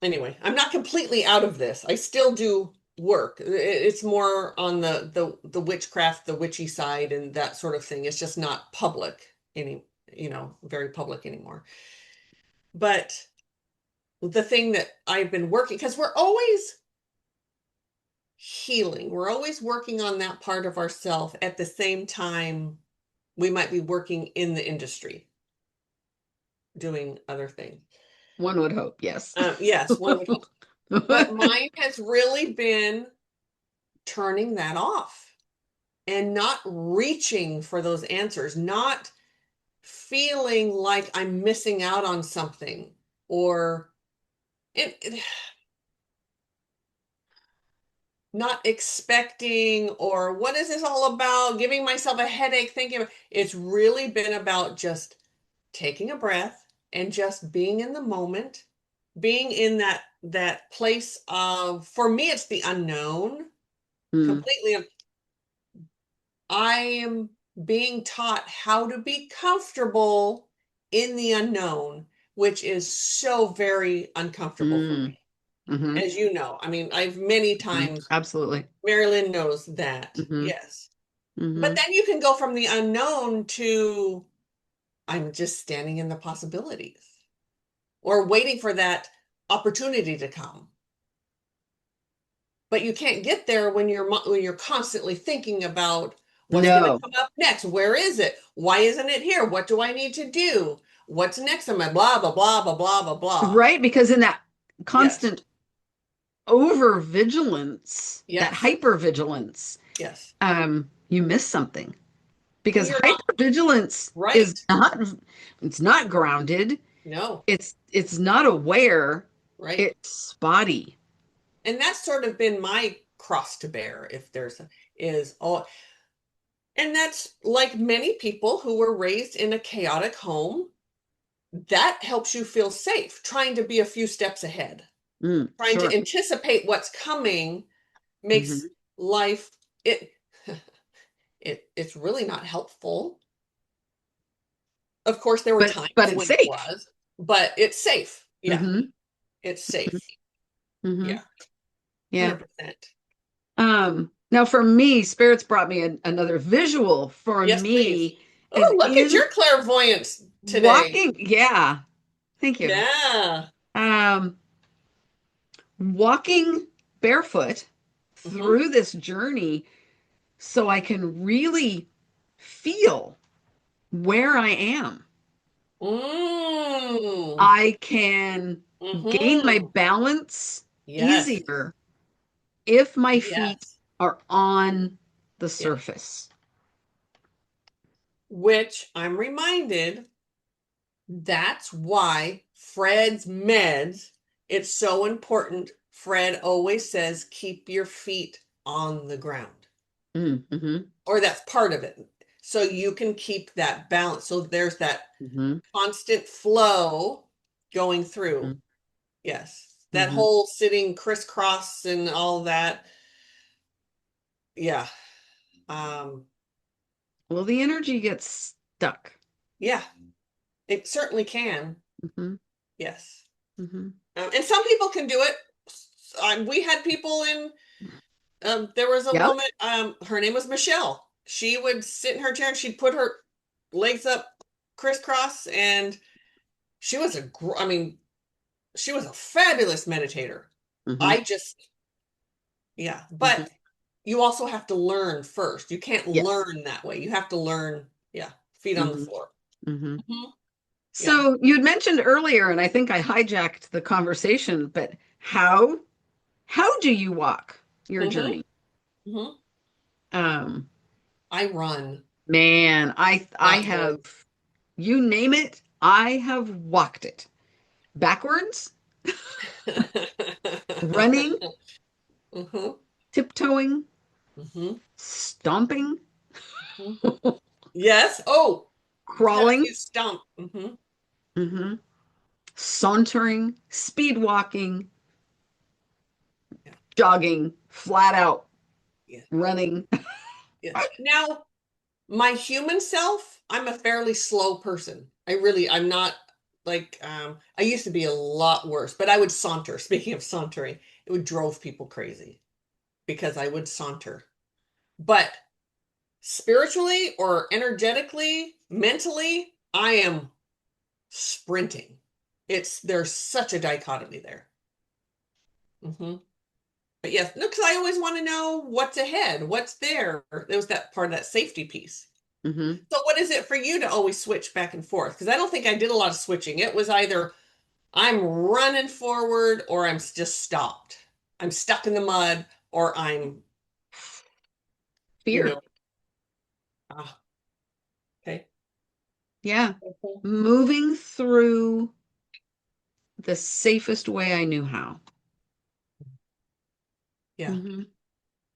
anyway, I'm not completely out of this. I still do work. It's more on the witchcraft, the witchy side and that sort of thing. It's just not public very public anymore. But the thing that I've been working, because we're always healing. We're always working on that part of ourself at the same time we might be working in the industry doing other things. One would hope, yes. Yes, one would hope. But mine has really been turning that off and not reaching for those answers, not feeling like I'm missing out on something or not expecting or what is this all about? Giving myself a headache thinking it's really been about just taking a breath and just being in the moment, being in that place of, for me it's the unknown Mm, completely. I am being taught how to be comfortable in the unknown, which is so very uncomfortable for mm, me. hmm As you know, I mean, I've many times, absolutely. Mari-Lyn knows that. Hmm Yes. But hmm then you can go from the unknown to I'm just standing in the possibilities or waiting for that opportunity to come. But you can't get there when you're constantly thinking about what's going to No, come up next. Where is it? Why isn't it here? What do I need to do? What's next on my blah blah blah blah blah blah blah. right? Because in that Yes. constant over vigilance, that Yes. hyper vigilance, Yes. you miss something because You're not hyper vigilance is right. not, it's not grounded. No. It's not aware. Right. It's spotty. And that's sort of been my cross to bear, if there's a, is oh, and that's like many people who were raised in a chaotic home, that helps you feel safe, trying to be a few steps ahead, trying to Sure. anticipate what's coming makes Hmm life it it's really not helpful. Of course, there were but times it's when it safe. was, but it's safe. Yeah, Hmm it's safe. hmm Yeah, Yeah. 100%. Now for me, spirits brought me another visual for Yes, please. me as Oh, look at in your clairvoyance today. walking. Yeah. Thank you. Yeah. Um, walking barefoot Hmm. through this journey so I can really feel where I am. Mm. I can gain my Hmm. balance Yes. easier if my feet Yes. are on the Yes. surface. Which I'm reminded that's why Fred's meds, it's so important. Fred always says, keep your feet on the ground, Mm-hmm. or that's part of it. So you can keep that balance. So there's that Mm-hmm. constant flow going through. Yes. That Mm-hmm. whole sitting crisscross and all that. Yeah. Um, Well, the energy gets stuck. yeah, it certainly can. Mm-hmm. Yes. Mm-hmm. And some people can do it. We had people in, there was a Yep. woman, her name was Michelle. She would sit in her chair and she'd put her legs up crisscross and she was I mean, she was a fabulous meditator. Mm-hmm. I just, yeah, Mm-hmm. but you also have to learn first. You can't Yes. learn that way. You have to learn, yeah, feet on the Mm-hmm. floor. Mm-hmm. Mhm. Yeah. So you had mentioned earlier, and I think I hijacked the conversation, but how do you walk your Hmm. journey? Hmm. Um, I run. man, I That have, goes. you name it, I have walked it. Backwards, running, Hmm. tiptoeing, Hmm. stomping, Yes. Oh, you've had a crawling, few stump. Hmm. hmm sauntering, speed walking, Yeah. jogging, flat out Yeah. running. Yeah. Now, my human self, I'm a fairly slow person. I'm not like, I used to be a lot worse, but I would saunter. Speaking of sauntering, it would drove people crazy because I would saunter. But spiritually or energetically, mentally, I am sprinting. There's such a dichotomy there. Hmm. But yes, no, because I always want to know what's ahead, what's there. There was that part of that safety piece. Hmm. So what is it for you to always switch back and forth? Because I don't think I did a lot of switching. It was either I'm running forward or I'm just stopped. I'm stuck in the mud or I'm, you Fear. know, ah, okay. Yeah. Moving through the safest way I knew how. Yeah, Hmm.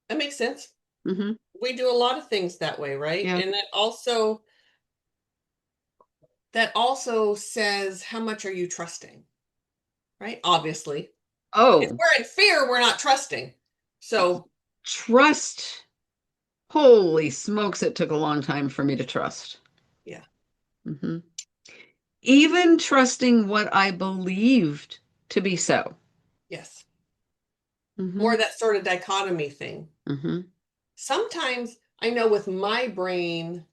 that makes sense. Hmm. We do a lot of things that way, right? Yeah. And that also says how much are you trusting, right? Obviously. If Oh, we're in fear, we're not trusting. So, trust. Holy smokes, it took a long time for me to trust. yeah, Hmm. Even trusting what I believed to be so. yes. Hmm. More that sort of dichotomy thing. Hmm. Sometimes I know with my brain,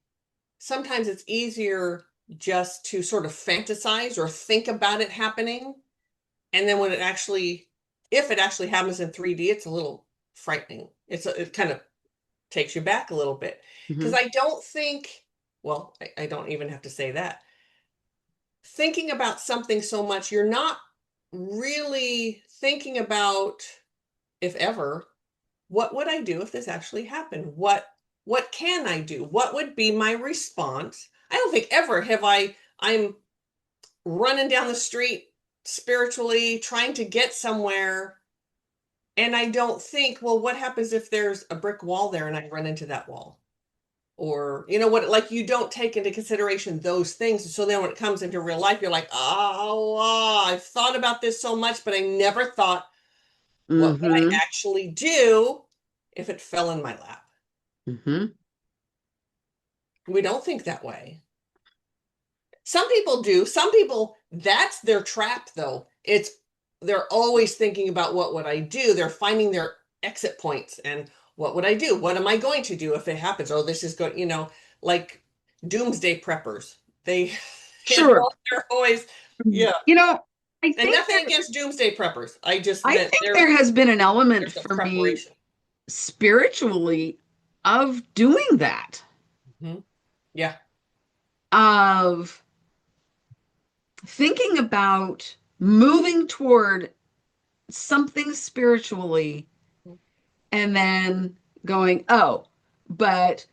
sometimes it's easier just to sort of fantasize or think about it happening. And then if it actually happens in 3D, it's a little frightening. It kind of takes you back a little bit. Because Hmm. I don't think, well, I don't even have to say that. Thinking about something so much, you're not really thinking about, if ever, what would I do if this actually happened? What can I do? What would be my response? I don't think ever have I'm running down the street spiritually trying to get somewhere and I don't think, well, what happens if there's a brick wall there and I run into that wall? Or, you know what, like you don't take into consideration those things. So then when it comes into real life, you're like, I've thought about this so much, but I never thought, what would I Hmm. actually do if it fell in my lap? Hmm. We don't think that way. Some people do. Some people, that's their trap, though. They're always thinking about what would I do? They're finding their exit points and what would I do? What am I going to do if it happens? Oh, this is going, like doomsday preppers. They, Sure. they're always, yeah. You know, I And think nothing against doomsday preppers. I just I meant think there has been an element there's a for me preparation. spiritually of doing that, Mhm. Yeah. of thinking about moving toward something spiritually and then going, oh, but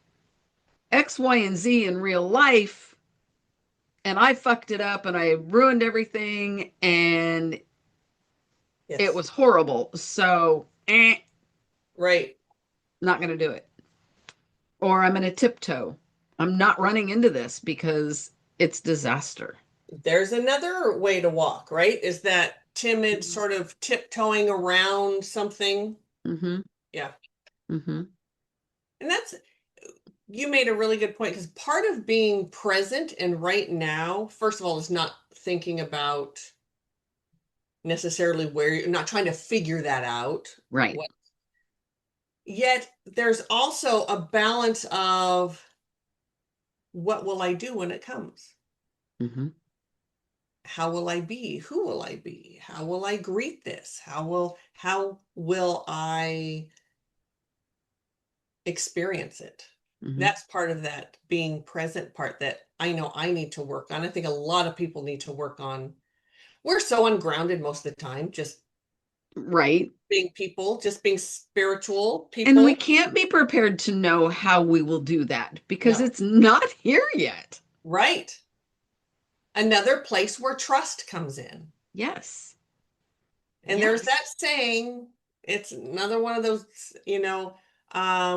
X, Y, and Z in real life, and I fucked it up and I ruined everything and it Yes. was horrible. So, Right. not going to do it. Or I'm going to tiptoe. I'm not running into this because it's disaster. There's another way to walk, right? Is that timid sort of tiptoeing around something. Mm-hmm. Yeah. Mm-hmm. And you made a really good point because part of being present and right now, first of all, is not thinking about necessarily where you're not trying to figure that out. Right. What, yet there's also a balance of what will I do when it comes? Mm-hmm. How will I be? Who will I be? How will I greet this? How will I experience it? Mm-hmm. That's part of that being present part that I know I need to work on. I think a lot of people need to work on. We're so ungrounded most of the time, just Right. being people, just being spiritual And we people. can't be prepared to know how we will do that because No, it's not here yet. right. Another place where trust comes in. Yes. And there's Yes. that saying, it's another one of those,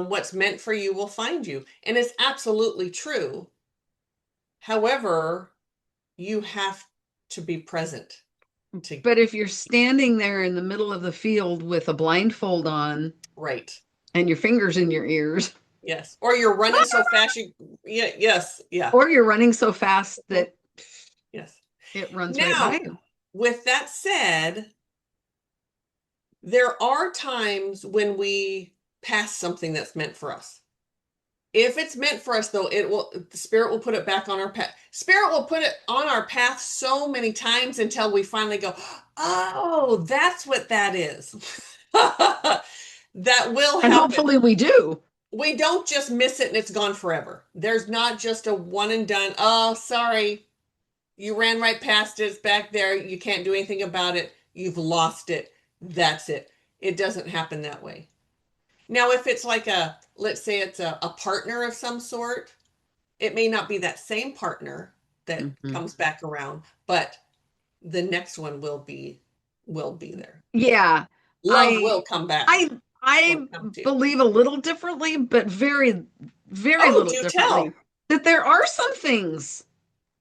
what's meant for you will find you. And it's absolutely true. However, you have to be present to, But if you're standing there in the middle of the field with a blindfold on right. and your fingers in your ears, Yes. Or you're running so fast yeah, yes, yeah. or you're running so fast Mhm. that Yes. it runs right by Now, you. with that said, there are times when we pass something that's meant for us. If it's meant for us, though, the spirit will put it back on our path. Spirit will put it on our path so many times until we finally go, oh, that's what that is. That will And happen. hopefully we do. we don't just miss it and it's gone forever. There's not just a one and done. Oh, sorry, you ran right past it. It's back there. You can't do anything about it. You've lost it. That's it. It doesn't happen that way. Now, if it's like let's say it's a partner of some sort, it may not be that same partner that Mhm. comes back around, but the next one will be there. Yeah, Love I will come back I when I it comes to you. believe a little differently, but very, very Oh, little do differently. tell. That there are some things,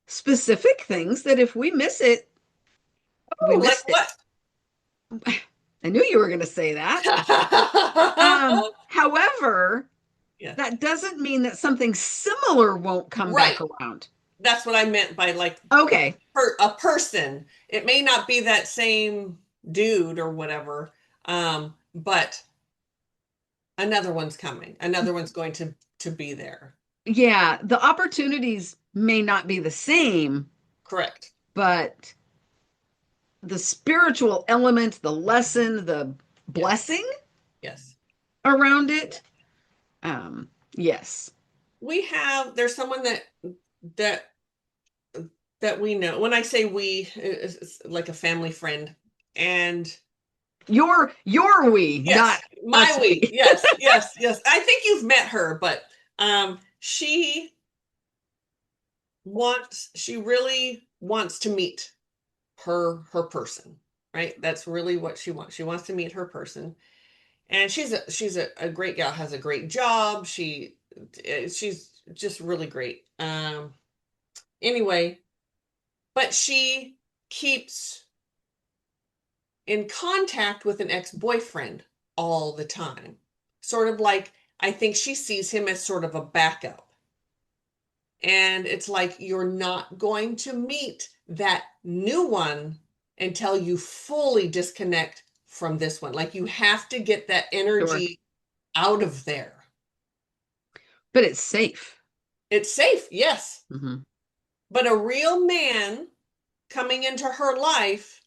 specific things, that if we miss it, we Oh, like missed it. what? I knew you were going to say that. However, Yeah. that doesn't mean that something similar won't come Right. back around. That's what I meant by like Okay. a person. It may not be that same dude or whatever, but another one's coming. Another one's going to be there. Yeah, the opportunities may not be the same, Correct. but the spiritual element, the lesson, the Yes. blessing Yes. around it, yes. There's someone that that we know. When I say we, it's like a family friend. And Your we, yes, not my us we. we. Yes, yes, yes. I think you've met her, but she really wants to meet her person, right? That's really what she wants. She wants to meet her person. And she's a great gal, has a great job. She's just really great. Anyway, but she keeps in contact with an ex-boyfriend all the time. Sort of like, I think she sees him as sort of a backup. And it's like you're not going to meet that new one until you fully disconnect from this one. Like you have to get that Sure. energy out of there. But it's safe. It's safe, yes. Hmm. But a real man coming into her life,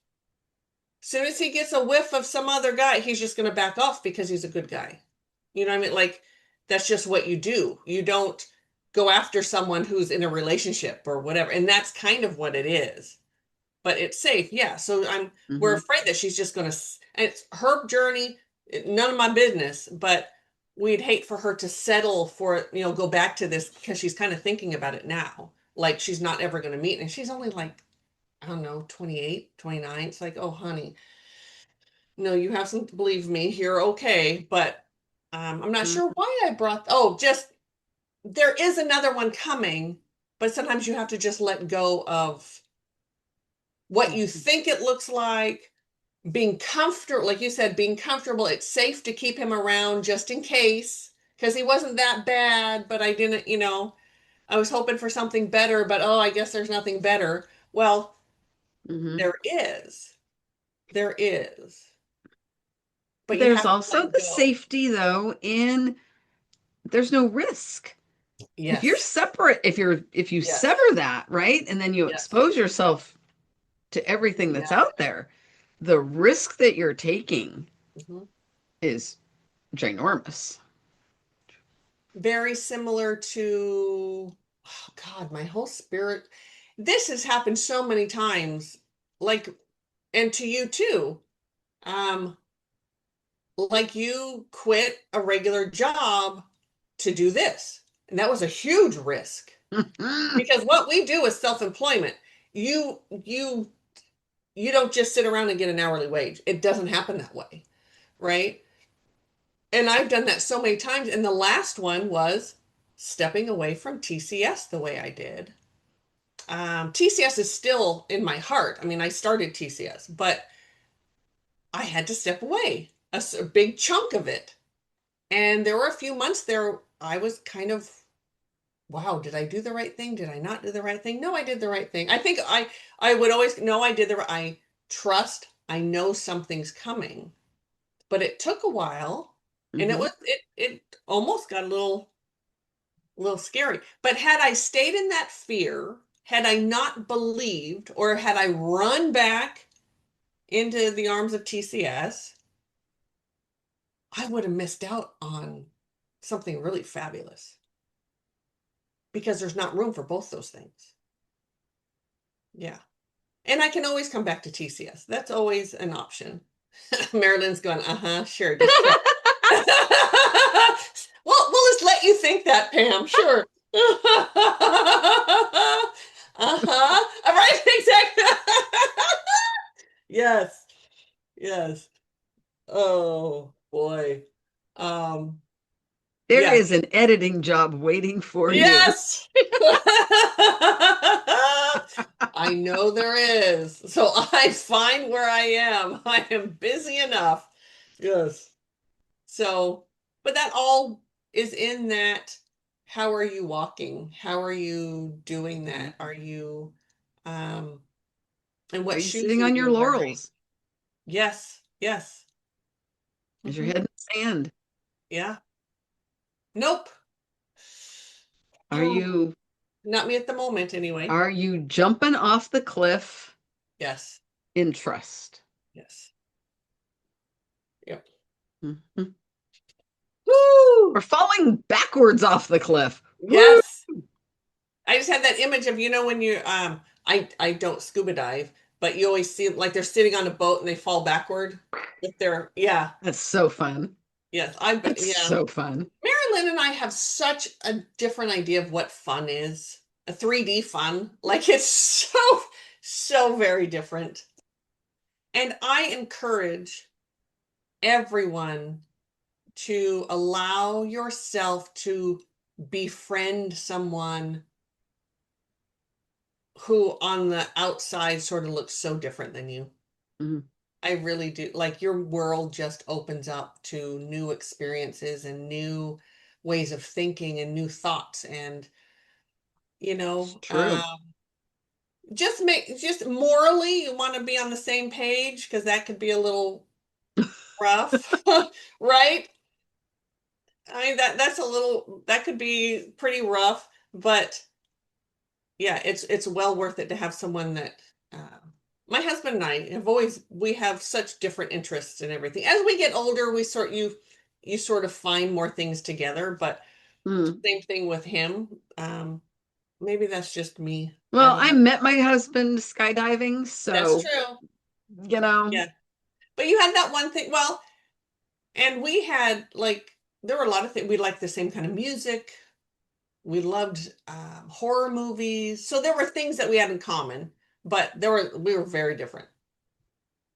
as soon as he gets a whiff of some other guy, he's just going to back off because he's a good guy. You know what I mean? Like, that's just what you do. You don't go after someone who's in a relationship or whatever. And that's kind of what it is. But it's safe. Yeah. So we're Hmm. afraid that she's just going to, and it's her journey, none of my business, but we'd hate for her to settle for, go back to this because she's kind of thinking about it now. Like she's not ever going to meet. And she's only like, I don't know, 28, 29. It's like, oh, honey, no, you have some, believe me, you're okay. But I'm not sure why I brought, oh, just there is another one coming, but sometimes you have to just let go of what you Hmm. think it looks like, being comfortable, like you said, being comfortable. It's safe to keep him around just in case, because he wasn't that bad, but I didn't, I was hoping for something better, but oh, I guess there's nothing better. Well, Hmm. there is. There is. But you There's have to also let the go. safety, though, in there's no risk. If you're Yes. separate, if you Yes. sever that, right, and then you Yes. expose yourself to everything Yeah. that's out there, the risk that you're taking Mhm. is ginormous. Very similar to, oh God, my whole spirit. This has happened so many times, like, and to you too. Um, like you quit a regular job to do this. And that was a huge risk because what we do is self-employment. You you don't just sit around and get an hourly wage. It doesn't happen that way, right? And I've done that so many times. And the last one was stepping away from TCS the way I did. TCS is still in my heart. I mean, I started TCS, but I had to step away a big chunk of it. And there were a few months there I was kind of, wow, did I do the right thing? Did I not do the right thing? No, I did the right thing. I think I would always know I did I trust, I know something's coming. But it took a while and Hmm. it almost got a little scary. But had I stayed in that fear, had I not believed, or had I run back into the arms of TCS, I would have missed out on something really fabulous because there's not room for both those things. Yeah. And I can always come back to TCS. That's always an option. Mari-Lyn's going, uh-huh, sure, just check. Well, we'll just let you think that, Pam. Sure. Uh-huh. All right, exactly. Yes. Yes. Oh boy. Um, There yeah. is an editing job waiting for you. Yes. I know there is. So I'm fine where I am. I am busy enough. Yes. So, but that all is in that. How are you walking? How are you doing that? Are you, um, and Are what you shoes sitting are on your you wearing? laurels? Yes. Yes. Is your Hmm. head in the sand? Yeah. Nope. Are you Not me at the moment, anyway. are you jumping off the cliff Yes. in trust? Yes. Yep. Mhm. Or Woo! falling backwards off the cliff? Woo! Yes. I just had that image of, when you I don't scuba dive, but you always see like they're sitting on a boat and they fall backward with their yeah. That's so fun. Yes, I bet That's yeah. so fun. Mari-Lyn and I have such a different idea of what fun is. A 3D fun. Like it's so very different. And I encourage everyone to allow yourself to befriend someone who on the outside sort of looks so different than you. Mhm. I really do. Like your world just opens up to new experiences and new ways of thinking and new thoughts. And, you It's know, true. just morally, you want to be on the same page because that could be a little rough, right? I mean, that could be pretty rough, but yeah, it's well worth it to have someone that my husband and I we have such different interests and everything. As we get older, you sort of find more things together, but Mm. same thing with him. Maybe that's just me. I Well, don't I know. met my husband skydiving, That's so true. you know, Yeah. But you had that one thing. Well, and we had like there were a lot of things we liked the same kind of music. We loved horror movies. So there were things that we had in common, but we were very different.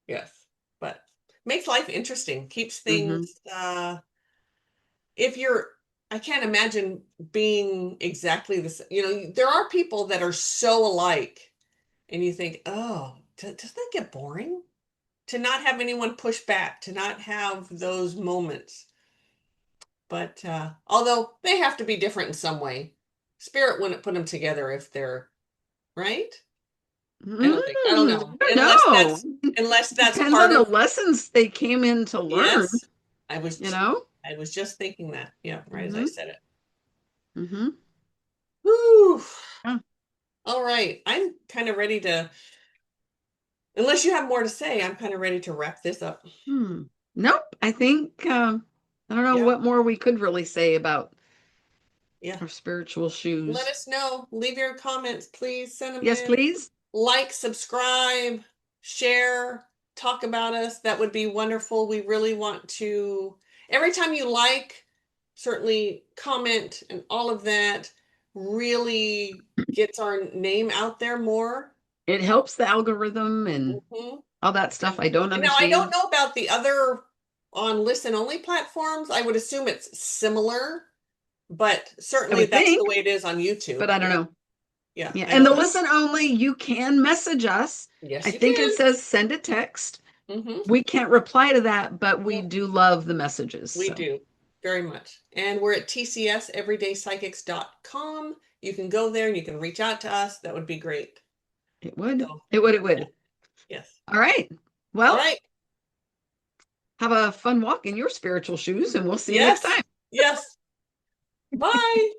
Yes. But makes life interesting, keeps hmm things if you're I can't imagine being exactly the same. There are people that are so alike and you think, "Oh, doesn't that get boring?" To not have anyone push back, to not have those moments. But although they have to be different in some way. Spirit wouldn't put them together if they're right. I don't I know. don't know. Unless that's Depends part on the of, lessons they came in to learn, yes. I you was know? I was just thinking that. Yeah, right as I hmm said it. hmm Whew. Yeah. All right. I'm kind of ready to, unless you have more to say, I'm kind of ready to wrap this up. Hmm. Nope. I think I don't know Yeah. what more we could really say about Yeah. our spiritual Let shoes. us know. Leave your comments, please. Send them Yes, in. please. Like, subscribe, share, talk about us. That would be wonderful. We really want to, every time you like, certainly comment and all of that really gets our name out there more. It helps the algorithm and Mhm. all that stuff I don't And now I don't understand. know about the other on listen only platforms. I would assume it's similar, but I certainly would that's the think, way it is on but YouTube. I don't Yeah. know. Yeah. Yeah. I And don't the know. listen only, you can message us. Yes, I you think it can. says send a text. Hmm. We can't reply to that, but we do love the messages. We So do very much. And we're at tcseverydaypsychics.com. You can go there and you can reach out to us. That would be great. it would. So, It would. It yeah. would. Yes. All right. All Well, right. have a fun walk in your spiritual shoes, and we'll see you next Yes. time. Yes. Bye.